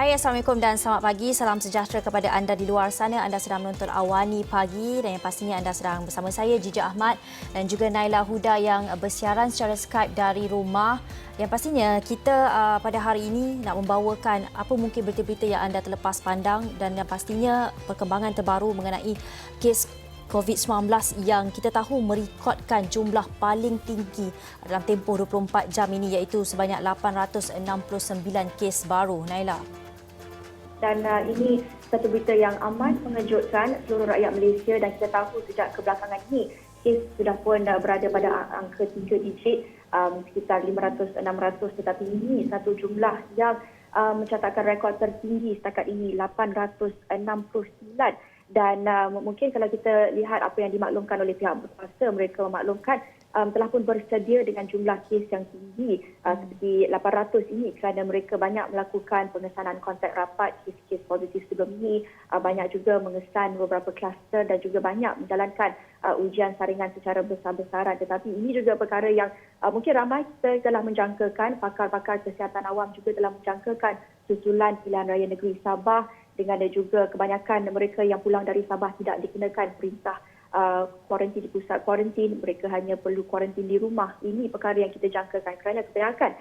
Baik, Assalamualaikum dan selamat pagi. Salam sejahtera kepada anda di luar sana. Anda sedang menonton Awani Pagi dan yang pastinya anda sedang bersama saya, Jija Ahmad dan juga Naila Huda yang bersiaran secara Skype dari rumah. Yang pastinya kita pada hari ini nak membawakan apa mungkin berita-berita yang anda terlepas pandang dan yang pastinya perkembangan terbaru mengenai kes COVID-19 yang kita tahu merekodkan jumlah paling tinggi dalam tempoh 24 jam ini iaitu sebanyak 869 kes baru. Naila. Dan ini satu berita yang amat mengejutkan seluruh rakyat Malaysia dan kita tahu sejak kebelakangan ini kes sudah pun berada pada angka 3 digit sekitar 500-600 tetapi ini satu jumlah yang mencatatkan rekod tertinggi setakat ini 869 dan mungkin kalau kita lihat apa yang dimaklumkan oleh pihak berkuasa mereka memaklumkan telah pun bersedia dengan jumlah kes yang tinggi seperti 800 ini kerana mereka banyak melakukan pengesanan kontak rapat kes-kes positif sebelum ini, banyak juga mengesan beberapa kluster dan juga banyak menjalankan ujian saringan secara besar-besaran. Tetapi ini juga perkara yang mungkin ramai kita telah menjangkakan, pakar-pakar kesihatan awam juga telah menjangkakan susulan pilihan raya negeri Sabah dengan juga kebanyakan mereka yang pulang dari Sabah tidak dikenakan perintah kuarantin di pusat kuarantin, mereka hanya perlu kuarantin di rumah. Ini perkara yang kita jangkakan kerana kebanyakan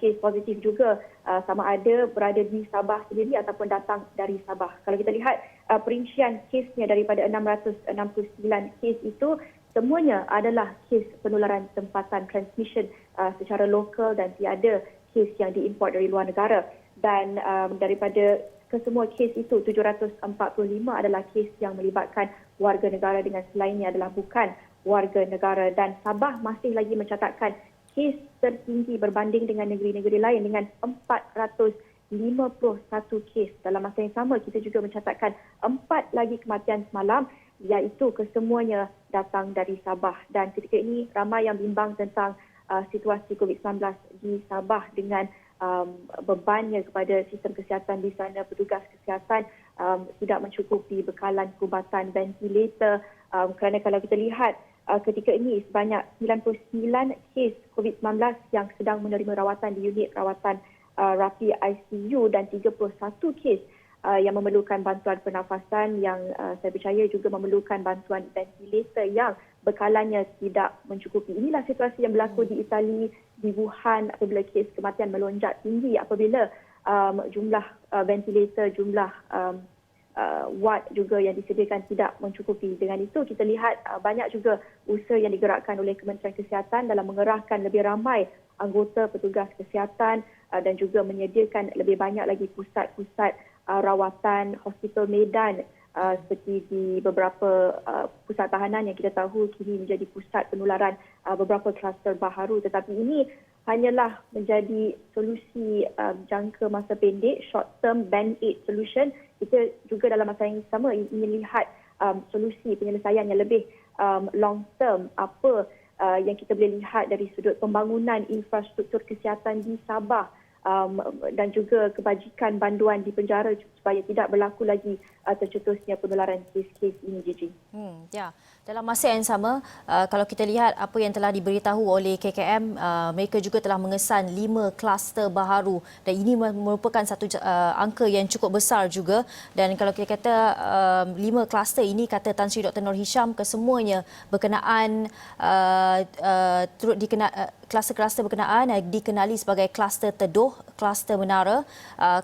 kes positif juga sama ada berada di Sabah sendiri ataupun datang dari Sabah. Kalau kita lihat perincian kesnya daripada 669 kes itu semuanya adalah kes penularan tempatan transmission secara lokal dan tiada kes yang diimport dari luar negara. Dan daripada kesemua kes itu 745 adalah kes yang melibatkan warga negara dengan selainnya adalah bukan warga negara dan Sabah masih lagi mencatatkan kes tertinggi berbanding dengan negeri-negeri lain dengan 451 kes. Dalam masa yang sama kita juga mencatatkan 4 lagi kematian semalam iaitu kesemuanya datang dari Sabah dan ketika ini ramai yang bimbang tentang situasi COVID-19 di Sabah dengan bebannya kepada sistem kesihatan di sana, petugas kesihatan tidak mencukupi bekalan perubatan ventilator kerana kalau kita lihat ketika ini sebanyak 99 kes COVID-19 yang sedang menerima rawatan di unit rawatan rapi ICU dan 31 kes yang memerlukan bantuan pernafasan yang saya percaya juga memerlukan bantuan ventilator yang bekalannya tidak mencukupi. Inilah situasi yang berlaku di Itali, di Wuhan apabila kes kematian melonjak tinggi apabila jumlah ventilator, jumlah ward juga yang disediakan tidak mencukupi. Dengan itu kita lihat banyak juga usaha yang digerakkan oleh Kementerian Kesihatan dalam mengerahkan lebih ramai anggota petugas kesihatan dan juga menyediakan lebih banyak lagi pusat-pusat rawatan hospital medan seperti di beberapa pusat tahanan yang kita tahu kini menjadi pusat penularan beberapa kluster baharu. Tetapi ini hanyalah menjadi solusi jangka masa pendek, short term band-aid solution. Kita juga dalam masa yang sama ingin lihat solusi penyelesaian yang lebih long term. Apa yang kita boleh lihat dari sudut pembangunan infrastruktur kesihatan di Sabah dan juga kebajikan banduan di penjara supaya tidak berlaku lagi tercetusnya penularan kes-kes ini, Gigi. Ya, dalam masa yang sama, kalau kita lihat apa yang telah diberitahu oleh KKM, mereka juga telah mengesan 5 kluster baharu dan ini merupakan satu angka yang cukup besar juga. Dan kalau kita kata 5 kluster ini, kata Tan Sri Dr. Nur Hisham, kesemuanya berkenaan turut kluster-kluster berkenaan dikenali sebagai kluster Teduh, kluster Menara,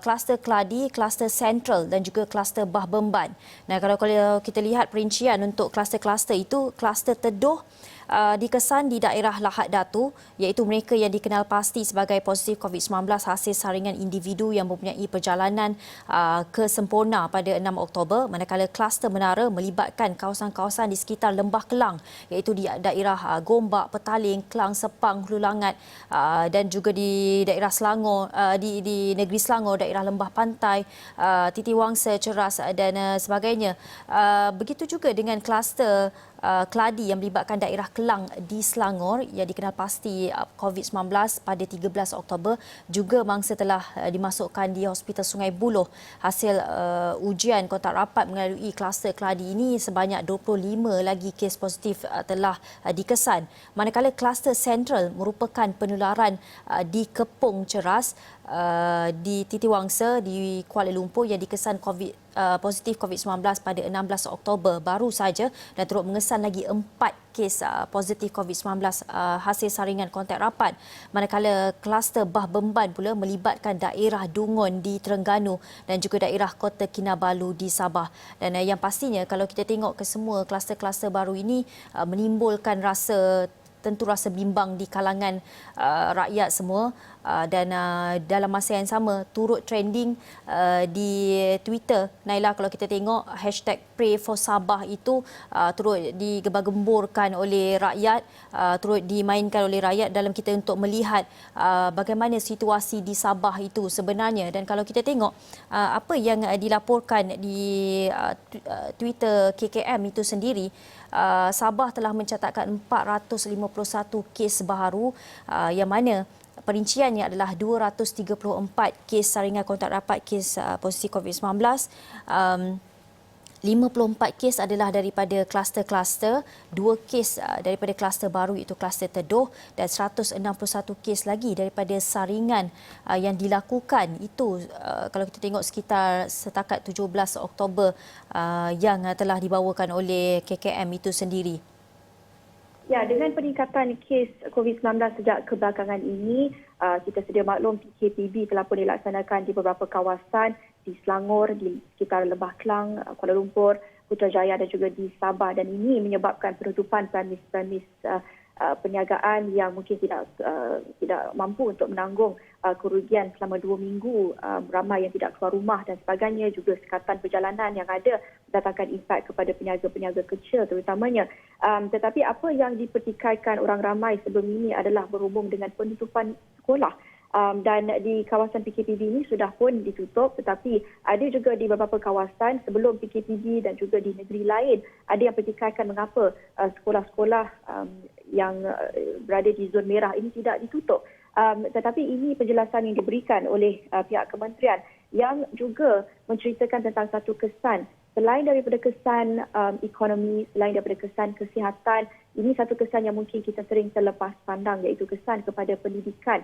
kluster Keladi, kluster Central dan juga kluster Bah Bemban. Nah, kalau kita lihat perincian untuk kluster-kluster itu, kluster Teduh dikesan di daerah Lahad Datu iaitu mereka yang dikenal pasti sebagai positif COVID-19 hasil saringan individu yang mempunyai perjalanan ke sempurna pada 6 Oktober, manakala kluster Menara melibatkan kawasan-kawasan di sekitar Lembah Kelang iaitu di daerah Gombak, Petaling, Kelang, Sepang, Hulu Langat dan juga di daerah Selangor, di negeri Selangor, daerah Lembah Pantai, Titiwangsa, Ceras dan sebagainya. Begitu juga dengan kluster Keladi yang melibatkan daerah Kelang di Selangor yang dikenal pasti COVID-19 pada 13 Oktober juga mangsa telah dimasukkan di Hospital Sungai Buloh. Hasil ujian kontak rapat melalui kluster keladi ini sebanyak 25 lagi kes positif telah dikesan. Manakala kluster Central merupakan penularan di Kepong Ceras di Titiwangsa di Kuala Lumpur yang dikesan positif COVID-19 pada 16 Oktober baru saja dan turut mengesan lagi 4 kes positif COVID-19 hasil saringan kontak rapat. Manakala kluster Bah Bemban pula melibatkan daerah Dungun di Terengganu dan juga daerah Kota Kinabalu di Sabah. Dan yang pastinya kalau kita tengok ke semua kluster-kluster baru ini menimbulkan tentu rasa bimbang di kalangan rakyat semua dan dalam masa yang sama turut trending di Twitter. Naila, kalau kita tengok hashtag Pray for Sabah itu turut digembar-gemburkan oleh rakyat, turut dimainkan oleh rakyat dalam kita untuk melihat bagaimana situasi di Sabah itu sebenarnya. Dan kalau kita tengok apa yang dilaporkan di Twitter KKM itu sendiri, Sabah telah mencatatkan 451 kes baharu yang mana perinciannya adalah 234 kes saringan kontak rapat kes positif COVID-19. 54 kes adalah daripada kluster-kluster, 2 kes daripada kluster baru iaitu kluster Tedoh dan 161 kes lagi daripada saringan yang dilakukan. Itu kalau kita tengok sekitar setakat 17 Oktober yang telah dibawakan oleh KKM itu sendiri. Ya, dengan peningkatan kes COVID-19 sejak kebelakangan ini, kita sedia maklum PKPB telah pun dilaksanakan di beberapa kawasan di Selangor, di sekitar Lembah Kelang, Kuala Lumpur, Putrajaya dan juga di Sabah, dan ini menyebabkan penutupan premis-premis perniagaan yang mungkin tidak mampu untuk menanggung kerugian selama 2 minggu, ramai yang tidak keluar rumah dan sebagainya, juga sekatan perjalanan yang ada mendatangkan impak kepada peniaga-peniaga kecil terutamanya. Tetapi apa yang dipertikaikan orang ramai sebelum ini adalah berhubung dengan penutupan sekolah. Dan di kawasan PKPB ini sudah pun ditutup, tetapi ada juga di beberapa kawasan sebelum PKPB dan juga di negeri lain ada yang pertikaikan mengapa sekolah-sekolah yang berada di zon merah ini tidak ditutup. Tetapi ini penjelasan yang diberikan oleh pihak kementerian yang juga menceritakan tentang satu kesan. Selain daripada kesan ekonomi, selain daripada kesan kesihatan, ini satu kesan yang mungkin kita sering terlepas pandang, iaitu kesan kepada pendidikan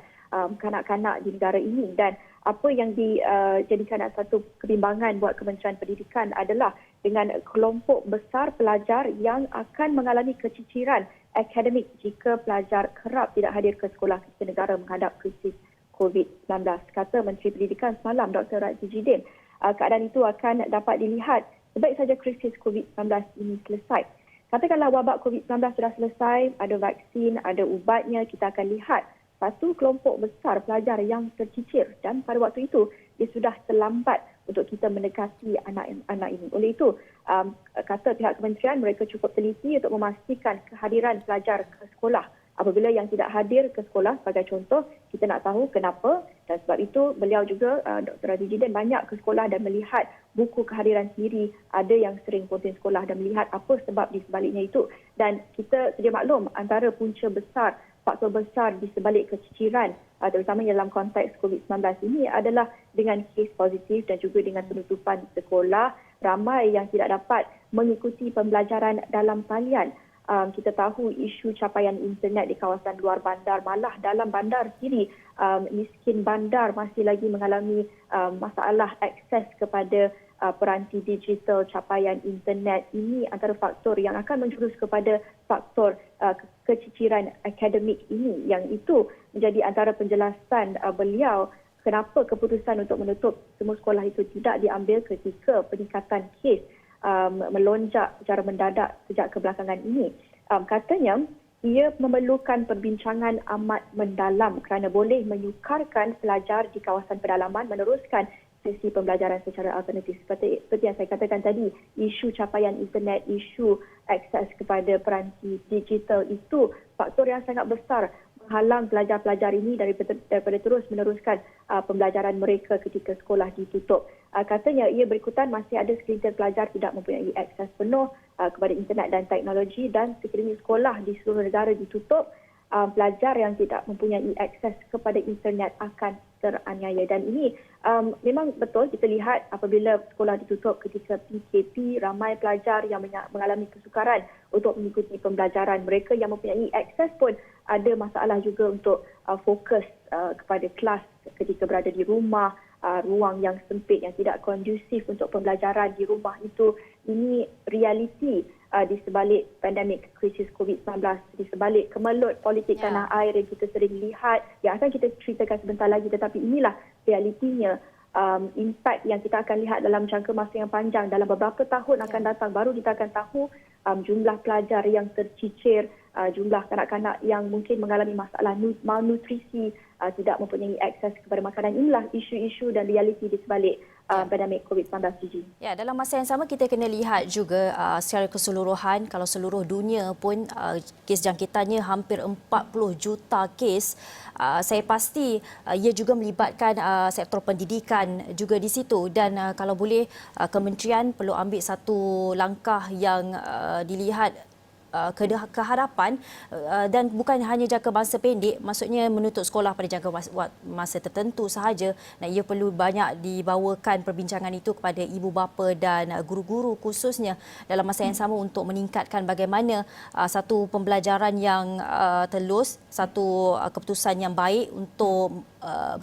kanak-kanak di negara ini. Dan apa yang dijadikan satu kebimbangan buat Kementerian Pendidikan adalah dengan kelompok besar pelajar yang akan mengalami keciciran akademik jika pelajar kerap tidak hadir ke sekolah kita negara menghadap krisis COVID-19. Kata Menteri Pendidikan semalam, Dr. Radzi Jidin, keadaan itu akan dapat dilihat sebaik saja krisis COVID-19 ini selesai. Katakanlah wabak COVID-19 sudah selesai, ada vaksin, ada ubatnya, kita akan lihat satu kelompok besar pelajar yang tercicir dan pada waktu itu dia sudah terlambat untuk kita mendekati anak-anak ini. Oleh itu, kata pihak kementerian, mereka cukup teliti untuk memastikan kehadiran pelajar ke sekolah. Apabila yang tidak hadir ke sekolah, sebagai contoh, kita nak tahu kenapa, dan sebab itu beliau juga, Dr. Radzi Jidin, banyak ke sekolah dan melihat buku kehadiran sendiri, ada yang sering ponting sekolah dan melihat apa sebab di sebaliknya itu. Dan kita sedia maklum antara punca besar, faktor besar di sebalik keciciran, terutama dalam konteks COVID-19 ini adalah dengan kes positif dan juga dengan penutupan sekolah, ramai yang tidak dapat mengikuti pembelajaran dalam talian. Kita tahu isu capaian internet di kawasan luar bandar, malah dalam bandar sendiri miskin bandar masih lagi mengalami masalah akses kepada peranti digital, capaian internet. Ini antara faktor yang akan menjurus kepada faktor keciciran akademik ini, yang itu menjadi antara penjelasan beliau kenapa keputusan untuk menutup semua sekolah itu tidak diambil ketika peningkatan kes melonjak secara mendadak sejak kebelakangan ini. Katanya ia memerlukan perbincangan amat mendalam kerana boleh menyukarkan pelajar di kawasan pedalaman meneruskan sesi pembelajaran secara alternatif. Seperti yang saya katakan tadi, isu capaian internet, isu akses kepada peranti digital itu faktor yang sangat besar menghalang pelajar-pelajar ini daripada terus meneruskan pembelajaran mereka ketika sekolah ditutup. Katanya ia berikutan masih ada segelintir pelajar tidak mempunyai akses penuh kepada internet dan teknologi, dan sekiranya sekolah di seluruh negara ditutup, pelajar yang tidak mempunyai akses kepada internet akan teraniaya. Dan ini memang betul kita lihat apabila sekolah ditutup ketika PKP, ramai pelajar yang mengalami kesukaran untuk mengikuti pembelajaran. Mereka yang mempunyai akses pun ada masalah juga untuk fokus kepada kelas ketika berada di rumah, ruang yang sempit yang tidak kondusif untuk pembelajaran di rumah itu. Ini realiti di sebalik pandemik krisis COVID-19, di sebalik kemelut politik tanah air yang kita sering lihat, yang akan kita ceritakan sebentar lagi, tetapi inilah realitinya. Impak yang kita akan lihat dalam jangka masa yang panjang, dalam beberapa tahun akan datang, baru kita akan tahu jumlah pelajar yang tercicir, jumlah kanak-kanak yang mungkin mengalami masalah malnutrisi, tidak mempunyai akses kepada makanan. Inilah isu-isu dan realiti di sebalik pandemik COVID-19, Gigi. Ya, dalam masa yang sama kita kena lihat juga secara keseluruhan, kalau seluruh dunia pun kes jangkitannya hampir 40 juta kes. Saya pasti ia juga melibatkan sektor pendidikan juga di situ, dan kalau boleh kementerian perlu ambil satu langkah yang dilihat ke hadapan, dan bukan hanya jangka masa pendek, maksudnya menutup sekolah pada jangka masa tertentu sahaja, dan ia perlu banyak dibawakan perbincangan itu kepada ibu bapa dan guru-guru khususnya dalam masa yang sama untuk meningkatkan bagaimana satu pembelajaran yang telus, satu keputusan yang baik untuk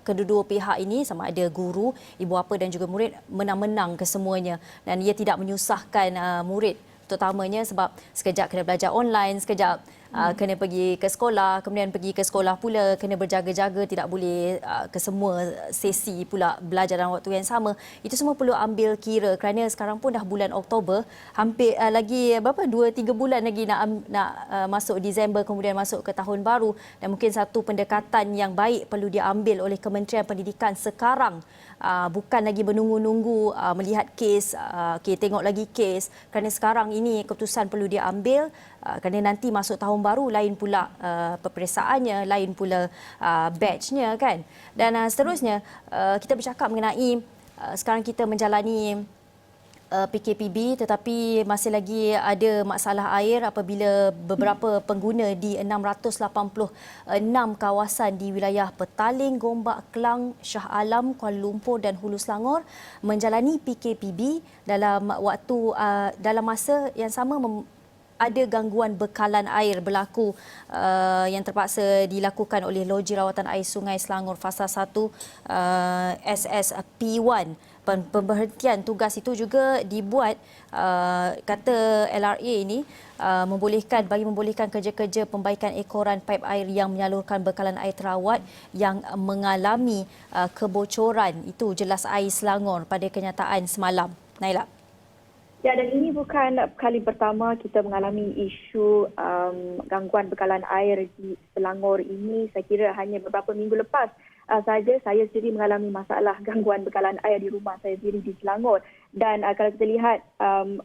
kedua-dua pihak ini, sama ada guru, ibu bapa dan juga murid, menang-menang kesemuanya, dan ia tidak menyusahkan murid terutamanya sebab sekejap kena belajar online, sekejap kena pergi ke sekolah, kemudian pergi ke sekolah pula kena berjaga-jaga, tidak boleh ke semua sesi pula belajar dalam waktu yang sama. Itu semua perlu ambil kira kerana sekarang pun dah bulan Oktober, hampir lagi 2-3 bulan lagi nak masuk Disember, kemudian masuk ke tahun baru, dan mungkin satu pendekatan yang baik perlu diambil oleh Kementerian Pendidikan sekarang. Bukan lagi menunggu-nunggu melihat kes, tengok lagi kes, kerana sekarang ini keputusan perlu diambil, kerana nanti masuk tahun baru lain pula peperiksaannya, lain pula batchnya kan. Dan seterusnya kita bercakap mengenai sekarang kita menjalani PKPB, tetapi masih lagi ada masalah air apabila beberapa pengguna di 686 kawasan di wilayah Petaling, Gombak, Kelang, Shah Alam, Kuala Lumpur dan Hulu Selangor menjalani PKPB dalam dalam masa yang sama ada gangguan bekalan air berlaku yang terpaksa dilakukan oleh Loji Rawatan Air Sungai Selangor Fasa 1 SSP1. Pemberhentian tugas itu juga dibuat, kata LRA ini, membolehkan kerja-kerja pembaikan ekoran paip air yang menyalurkan bekalan air terawat yang mengalami kebocoran. Itu jelas Air Selangor pada kenyataan semalam. Naila. Ya, dan ini bukan kali pertama kita mengalami isu gangguan bekalan air di Selangor ini. Saya kira hanya beberapa minggu lepas saja saya sendiri mengalami masalah gangguan bekalan air di rumah saya sendiri di Selangor. Dan kalau kita lihat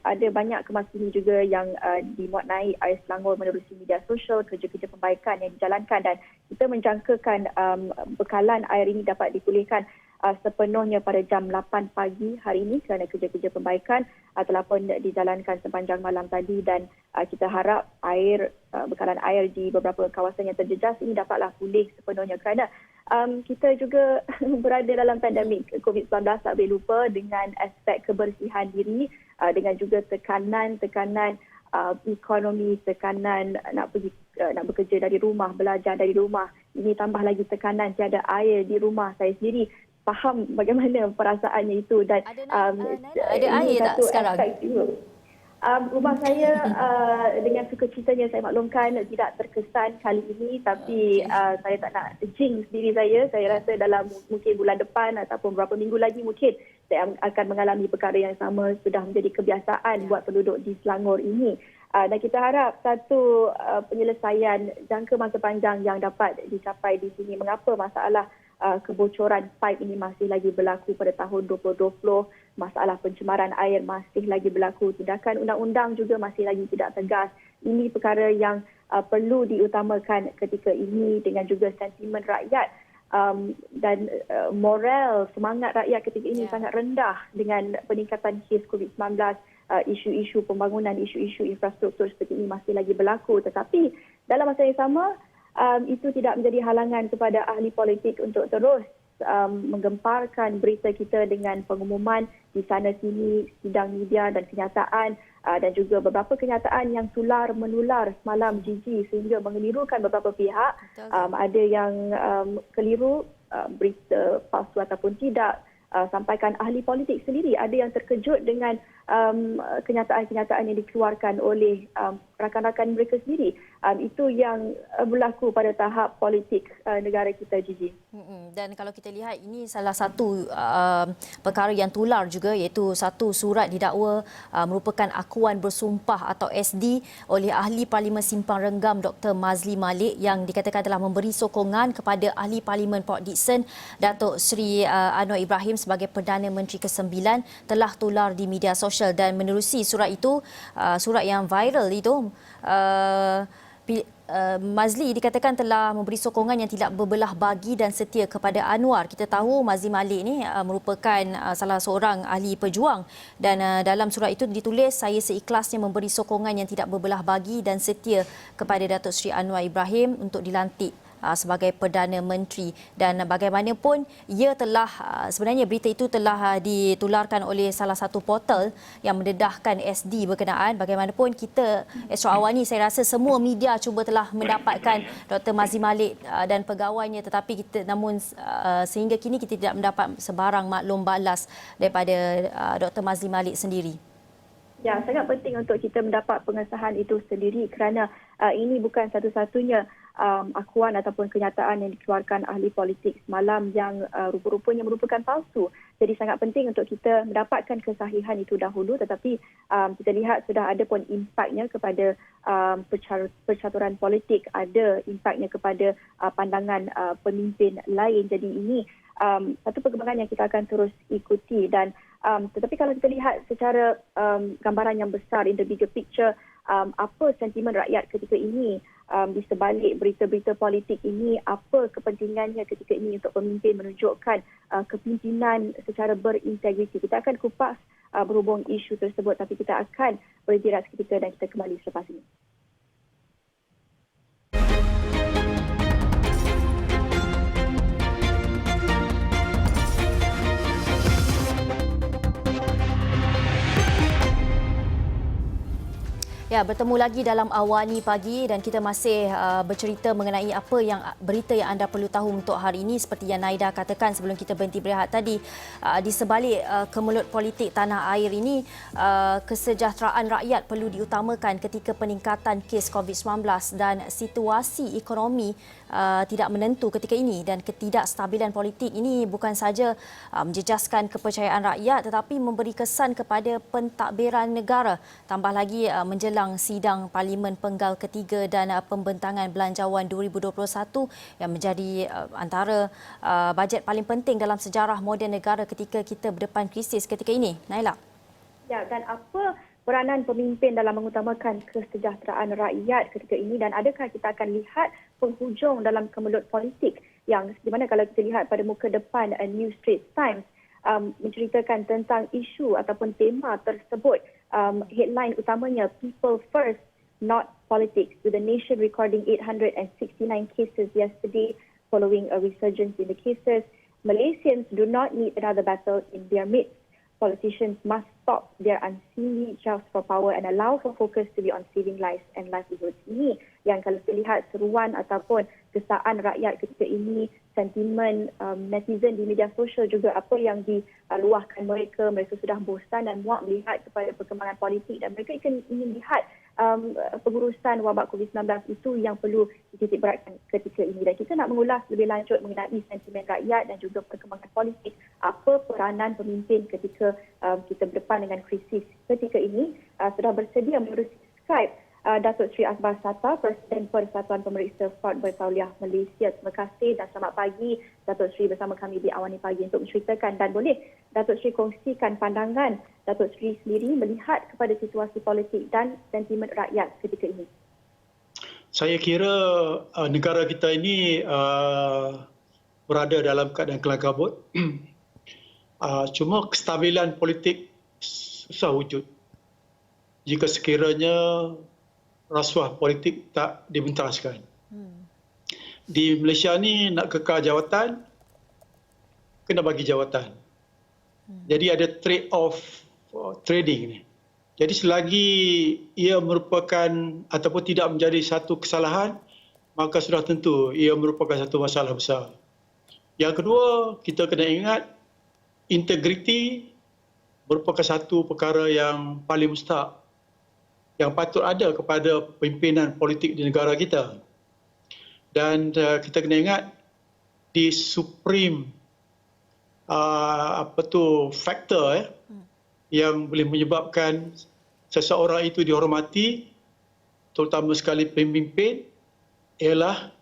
ada banyak kemas kini juga yang dimuat naik Air Selangor menerusi media sosial, kerja-kerja pembaikan yang dijalankan, dan kita menjangkakan bekalan air ini dapat dipulihkan sepenuhnya pada jam 8 pagi hari ini kerana kerja-kerja pembaikan telah pun dijalankan sepanjang malam tadi, dan kita harap bekalan air di beberapa kawasan yang terjejas ini dapatlah pulih sepenuhnya kerana kita juga berada dalam pandemik COVID-19, tak boleh lupa dengan aspek kebersihan diri, dengan juga tekanan ekonomi, tekanan nak bekerja dari rumah, belajar dari rumah. Ini tambah lagi tekanan tiada air di rumah. Saya sendiri faham bagaimana perasaannya itu, dan ada air tak sekarang? Rumah saya dengan sukacitanya saya maklumkan tidak terkesan kali ini, tapi saya tak nak jinx diri saya. Saya rasa dalam mungkin bulan depan ataupun beberapa minggu lagi mungkin saya akan mengalami perkara yang sama. Sudah menjadi kebiasaan buat penduduk di Selangor ini. Dan kita harap satu penyelesaian jangka masa panjang yang dapat dicapai di sini. Mengapa masalah kebocoran paip ini masih lagi berlaku pada tahun 2020, masalah pencemaran air masih lagi berlaku, tindakan undang-undang juga masih lagi tidak tegas. Ini perkara yang perlu diutamakan ketika ini, dengan juga sentimen rakyat dan moral, semangat rakyat ketika ini sangat rendah dengan peningkatan kes COVID-19 isu-isu pembangunan, isu-isu infrastruktur seperti ini masih lagi berlaku. Tetapi dalam masa yang sama, itu tidak menjadi halangan kepada ahli politik untuk terus menggemparkan berita kita dengan pengumuman di sana sini, sidang media dan kenyataan, dan juga beberapa kenyataan yang menular semalam Gigi sehingga mengelirukan beberapa pihak. Ada yang keliru, berita palsu ataupun tidak, sampaikan ahli politik sendiri ada yang terkejut dengan kenyataan-kenyataan yang dikeluarkan oleh rakan-rakan mereka sendiri. Itu yang berlaku pada tahap politik negara kita, Gigi. Dan kalau kita lihat, ini salah satu perkara yang tular juga, iaitu satu surat didakwa merupakan akuan bersumpah atau SD oleh ahli Parlimen Simpang Renggam Dr. Mazli Malik yang dikatakan telah memberi sokongan kepada ahli Parlimen Port Dickson Datuk Seri Anwar Ibrahim sebagai Perdana Menteri ke-9 telah tular di media sosial. Dan menerusi surat itu, surat yang viral itu, Mazli dikatakan telah memberi sokongan yang tidak berbelah bagi dan setia kepada Anwar. Kita tahu Mazli Malik ini merupakan salah seorang ahli pejuang, dan dalam surat itu ditulis, saya seikhlasnya memberi sokongan yang tidak berbelah bagi dan setia kepada Datuk Seri Anwar Ibrahim untuk dilantik sebagai Perdana Menteri. Dan bagaimanapun, ia telah, sebenarnya berita itu telah ditularkan oleh salah satu portal yang mendedahkan SD berkenaan. Bagaimanapun, kita Astro Awani, saya rasa semua media cuba telah mendapatkan Dr. Mazli Malik dan pegawainya, tetapi namun sehingga kini kita tidak mendapat sebarang maklum balas daripada Dr. Mazli Malik sendiri. Ya, sangat penting untuk kita mendapat pengesahan itu sendiri kerana ini bukan satu-satunya akuan ataupun kenyataan yang dikeluarkan ahli politik semalam yang rupa-rupanya merupakan palsu. Jadi sangat penting untuk kita mendapatkan kesahihan itu dahulu, tetapi kita lihat sudah ada pun impaknya kepada percaturan politik, ada impaknya kepada pandangan pemimpin lain. Jadi ini satu perkembangan yang kita akan terus ikuti. Dan tetapi kalau kita lihat secara gambaran yang besar, in the bigger picture, apa sentimen rakyat ketika ini di sebalik berita-berita politik ini, apa kepentingannya ketika ini untuk pemimpin menunjukkan kepimpinan secara berintegriti. Kita akan kupas berhubung isu tersebut, tapi kita akan berhenti seketika dan kita kembali selepas ini. Ya, bertemu lagi dalam Awani Pagi dan kita masih bercerita mengenai apa yang berita yang anda perlu tahu untuk hari ini. Seperti yang Naida katakan sebelum kita berhenti berehat tadi, di sebalik kemelut politik tanah air ini, kesejahteraan rakyat perlu diutamakan ketika peningkatan kes COVID-19 dan situasi ekonomi tidak menentu ketika ini, dan ketidakstabilan politik ini bukan saja menjejaskan kepercayaan rakyat tetapi memberi kesan kepada pentadbiran negara. Tambah lagi menjelang sidang Parlimen Penggal ketiga dan pembentangan Belanjawan 2021 yang menjadi antara bajet paling penting dalam sejarah moden negara ketika kita berdepan krisis ketika ini. Naila. Ya, dan apa peranan pemimpin dalam mengutamakan kesejahteraan rakyat ketika ini, dan adakah kita akan lihat penghujung dalam kemelut politik yang di mana kalau kita lihat pada muka depan New Straits Times menceritakan tentang isu ataupun tema tersebut. Headline utamanya, People First, Not Politics, with the nation recording 869 cases yesterday following a resurgence in the cases. Malaysians do not need another battle in their midst. Politicians must stop their unseemly joust for power and allow for focus to be on saving lives and livelihoods. Ini yang kalau kita lihat seruan ataupun kesaan rakyat ketika ini, sentimen netizen di media sosial juga apa yang diluahkan mereka sudah bosan dan muak melihat kepada perkembangan politik dan mereka ingin lihat pengurusan wabak COVID-19 itu yang perlu dititik beratkan ketika ini. Dan kita nak mengulas lebih lanjut mengenai sentimen rakyat dan juga perkembangan politik, apa peranan pemimpin ketika kita berdepan dengan krisis ketika ini. Sudah bersedia menerusi Skype Datuk Seri Akbar Sata, Presiden Persatuan Pemeriksa Fard Bertauliah Malaysia. Terima kasih dan selamat pagi Datuk Seri bersama kami di Awani Pagi untuk menceritakan, dan boleh Datuk Seri kongsikan pandangan Datuk Seri sendiri melihat kepada situasi politik dan sentimen rakyat ketika ini. Saya kira negara kita ini berada dalam keadaan kelam kabut. Cuma kestabilan politik susah wujud. jika sekiranya rasuah politik tak dibentaskan. Di Malaysia ni nak kekal jawatan, kena bagi jawatan. Jadi ada trade off trading ni. Jadi selagi ia merupakan ataupun tidak menjadi satu kesalahan, maka sudah tentu ia merupakan satu masalah besar. Yang kedua, kita kena ingat integriti merupakan satu perkara yang paling mustahak yang patut ada kepada pimpinan politik di negara kita. Dan kita kena ingat di supreme faktor yang boleh menyebabkan seseorang itu dihormati, terutama sekali pemimpin, ialah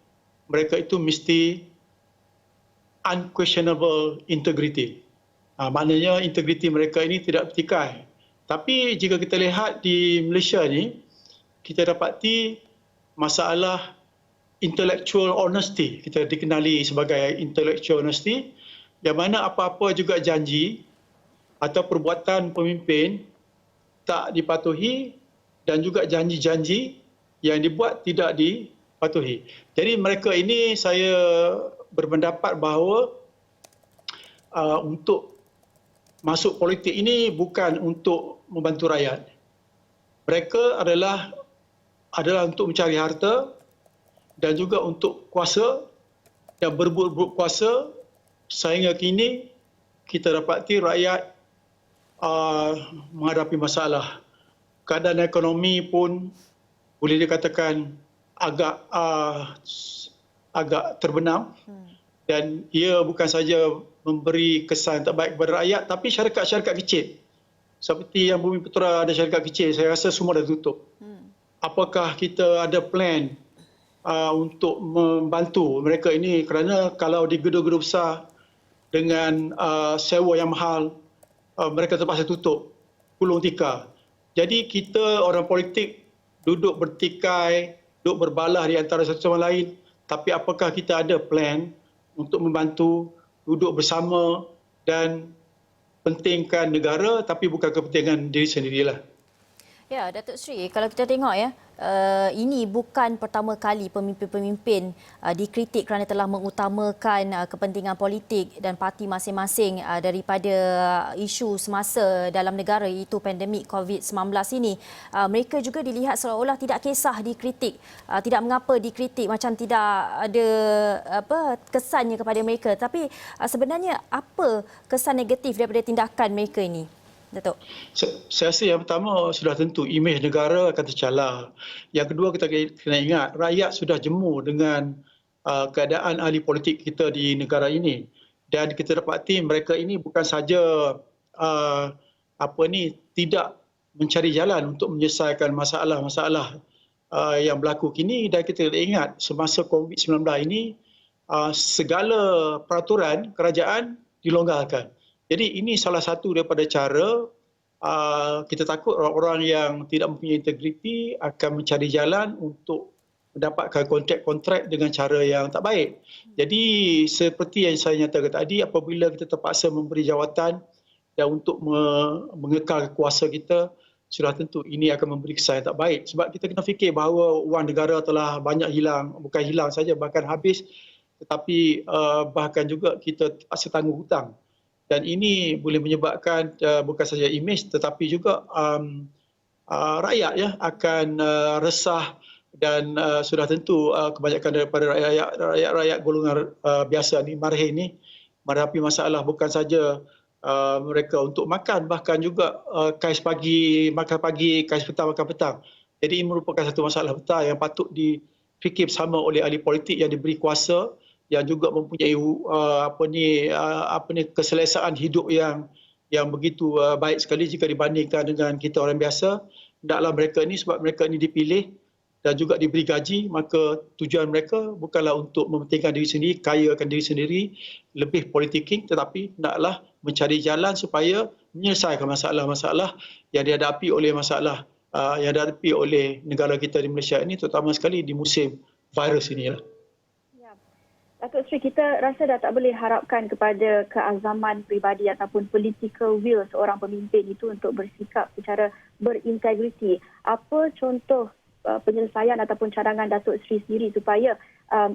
mereka itu mesti unquestionable integrity. Maknanya integriti mereka ini tidak bertikai. Tapi jika kita lihat di Malaysia ni, kita dapati masalah intellectual honesty. Kita dikenali sebagai intellectual honesty, yang mana apa-apa juga janji atau perbuatan pemimpin tak dipatuhi dan juga janji-janji yang dibuat tidak dipatuhi. Jadi mereka ini saya berpendapat bahawa untuk masuk politik ini bukan untuk membantu rakyat. Mereka adalah untuk mencari harta dan juga untuk kuasa, dan berebut kuasa sehingga kini kita dapati rakyat menghadapi masalah. Keadaan ekonomi pun boleh dikatakan agak terbenam, dan ia bukan saja memberi kesan tak baik kepada rakyat, tapi syarikat-syarikat kecil. Seperti yang Bumi Putra ada syarikat kecil, saya rasa semua dah tutup. Apakah kita ada plan untuk membantu mereka ini, kerana kalau di gedung-gedung besar dengan sewa yang mahal, mereka terpaksa tutup, gulung tikar. Jadi kita orang politik duduk bertikai, duduk berbalah di antara satu sama lain, tapi apakah kita ada plan untuk membantu, duduk bersama dan pentingkan negara, tapi bukan kepentingan diri sendirilah. Ya, Datuk Seri, kalau kita tengok ya, ini bukan pertama kali pemimpin-pemimpin dikritik kerana telah mengutamakan kepentingan politik dan parti masing-masing daripada isu semasa dalam negara, iaitu pandemik COVID-19 ini. Mereka juga dilihat seolah-olah tidak kisah dikritik, tidak mengapa dikritik, macam tidak ada kesannya kepada mereka. Tapi sebenarnya apa kesan negatif daripada tindakan mereka ini, Datuk? Saya rasa yang pertama sudah tentu imej negara akan tercalar. Yang kedua, kita kena ingat rakyat sudah jemu dengan keadaan ahli politik kita di negara ini, dan kita dapati mereka ini bukan saja tidak mencari jalan untuk menyelesaikan masalah-masalah yang berlaku kini, dan kita kena ingat semasa COVID-19 ini segala peraturan kerajaan dilonggarkan. Jadi ini salah satu daripada cara kita takut orang-orang yang tidak mempunyai integriti akan mencari jalan untuk mendapatkan kontrak-kontrak dengan cara yang tak baik. Jadi seperti yang saya nyatakan tadi, apabila kita terpaksa memberi jawatan dan untuk mengekal kuasa kita, sudah tentu ini akan memberi kesan yang tak baik. Sebab kita kena fikir bahawa wang negara telah banyak hilang, bukan hilang saja, bahkan habis, tetapi bahkan juga kita terpaksa tangguh hutang. Dan ini boleh menyebabkan bukan saja imej, tetapi juga rakyat akan resah, dan sudah tentu kebanyakan daripada rakyat golongan biasa ni, marheh ni, menghadapi masalah bukan saja mereka untuk makan, bahkan juga kais pagi makan pagi, kais petang makan petang. Jadi ini merupakan satu masalah besar yang patut difikir bersama oleh ahli politik yang diberi kuasa, yang juga mempunyai keselesaan hidup yang begitu baik sekali jika dibandingkan dengan kita orang biasa. Hendaklah mereka ini, sebab mereka ini dipilih dan juga diberi gaji, maka tujuan mereka bukanlah untuk mementingkan diri sendiri, kayakan diri sendiri, lebih politiking, tetapi hendaklah mencari jalan supaya menyelesaikan masalah-masalah yang dihadapi oleh negara kita di Malaysia ini, terutama sekali di musim virus inilah. Datuk Seri, kita rasa dah tak boleh harapkan kepada keazaman peribadi ataupun political will seorang pemimpin itu untuk bersikap secara berintegriti. Apa contoh penyelesaian ataupun cadangan Datuk Seri sendiri supaya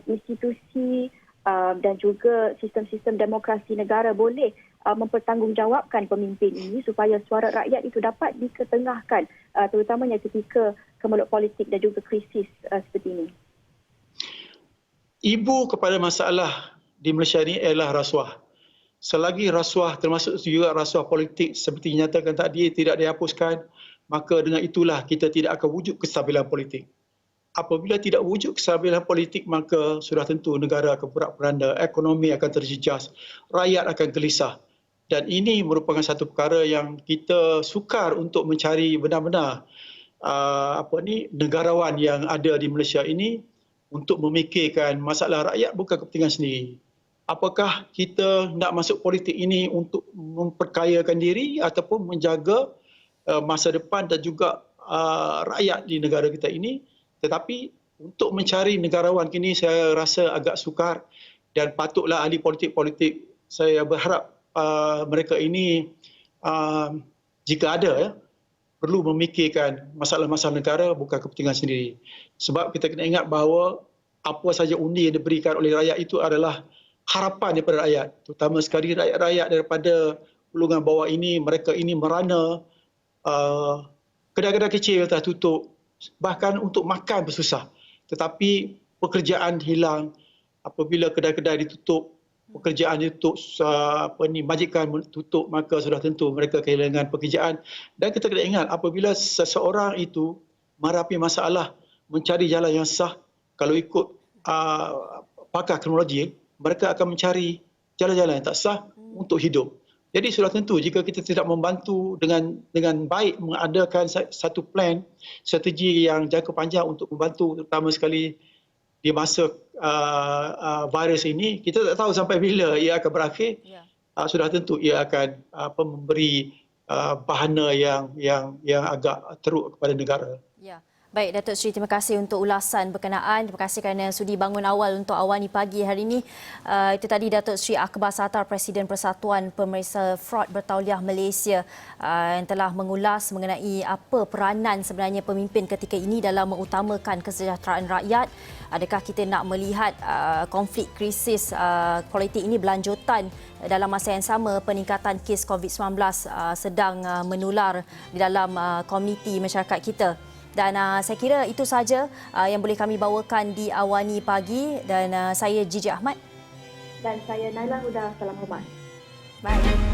institusi dan juga sistem-sistem demokrasi negara boleh mempertanggungjawabkan pemimpin ini supaya suara rakyat itu dapat diketengahkan, terutamanya ketika kemelut politik dan juga krisis seperti ini? Ibu kepada masalah di Malaysia ini adalah rasuah. Selagi rasuah termasuk juga rasuah politik seperti dinyatakan tadi tidak dihapuskan, maka dengan itulah kita tidak akan wujud kestabilan politik. Apabila tidak wujud kestabilan politik, maka sudah tentu negara akan porak-poranda, ekonomi akan terjejas, rakyat akan gelisah. Dan ini merupakan satu perkara yang kita sukar untuk mencari benar-benar negarawan yang ada di Malaysia ini untuk memikirkan masalah rakyat bukan kepentingan sendiri. Apakah kita nak masuk politik ini untuk memperkayakan diri ataupun menjaga masa depan dan juga rakyat di negara kita ini? Tetapi untuk mencari negarawan kini saya rasa agak sukar dan patutlah ahli politik-politik, saya berharap mereka ini jika ada perlu memikirkan masalah-masalah negara bukan kepentingan sendiri. Sebab kita kena ingat bahawa apa saja undi yang diberikan oleh rakyat itu adalah harapan daripada rakyat. Terutama sekali rakyat-rakyat daripada golongan bawah ini, mereka ini merana, kedai-kedai kecil telah tutup, bahkan untuk makan bersusah. Tetapi pekerjaan hilang apabila kedai-kedai ditutup, pekerjaan itu majikan tutup, maka sudah tentu mereka kehilangan pekerjaan. Dan kita kena ingat apabila seseorang itu menghadapi masalah, mencari jalan yang sah, kalau ikut pakar kriminologi, mereka akan mencari jalan-jalan yang tak sah untuk hidup. Jadi sudah tentu jika kita tidak membantu dengan baik mengadakan satu plan, strategi yang jangka panjang untuk membantu, terutama sekali di masa virus ini, kita tak tahu sampai bila ia akan berakhir. Sudah tentu ia akan memberi bahana yang agak teruk kepada negara. Ya. Baik, Datuk Seri, terima kasih untuk ulasan berkenaan. Terima kasih kerana sudi bangun awal untuk Awani pagi hari ini. Itu tadi Datuk Seri Akbar Sattar, Presiden Persatuan Pemeriksa Fraud Bertauliah Malaysia, yang telah mengulas mengenai apa peranan sebenarnya pemimpin ketika ini dalam mengutamakan kesejahteraan rakyat. Adakah kita nak melihat konflik krisis politik ini berlanjutan dalam masa yang sama peningkatan kes COVID-19 sedang menular di dalam komuniti masyarakat kita? Dan saya kira itu saja yang boleh kami bawakan di Awani pagi, dan saya Gigi Ahmad dan saya Naila Huda. Salam hormat. Bye.